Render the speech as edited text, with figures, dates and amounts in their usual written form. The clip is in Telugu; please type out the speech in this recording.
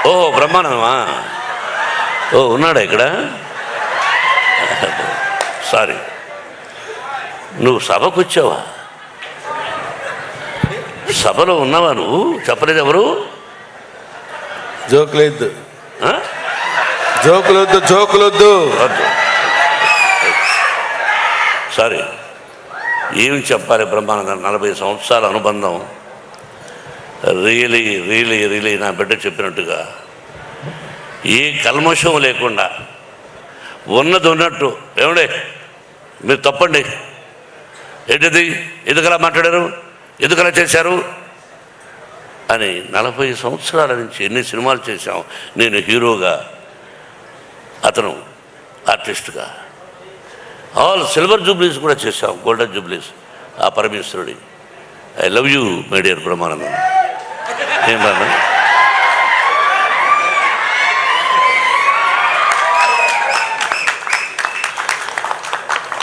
ఓ బ్రహ్మానందమా? ఓ ఉన్నాడా ఇక్కడ? సారీ, నువ్వు సభకు వచ్చావా? సభలో ఉన్నావా నువ్వు? చెప్పలేదు ఎవరు? జోకులొద్దు, జోకులొద్దు, జోకులొద్దు. సారీ, ఏమి చెప్పాలి బ్రహ్మానందం? 40 సంవత్సరాల అనుబంధం. రియలీ రియలీ రియలీ నా బిడ్డ చెప్పినట్టుగా ఏ కల్మషం లేకుండా ఉన్నది ఉన్నట్టు, ఏమండే మీరు తప్పండి, ఏంటిది, ఎందుకలా మాట్లాడారు, ఎందుకలా చేశారు అని 40 సంవత్సరాల నుంచి ఎన్ని సినిమాలు చేశాం. నేను హీరోగా, అతను ఆర్టిస్ట్గా. ఆల్ సిల్వర్ జూబ్లీస్ కూడా చేశాం, గోల్డెన్ జూబ్లీస్. ఆ పరమేశ్వరుడి. I love you my dear Brahmanandam. ఏం బాబా?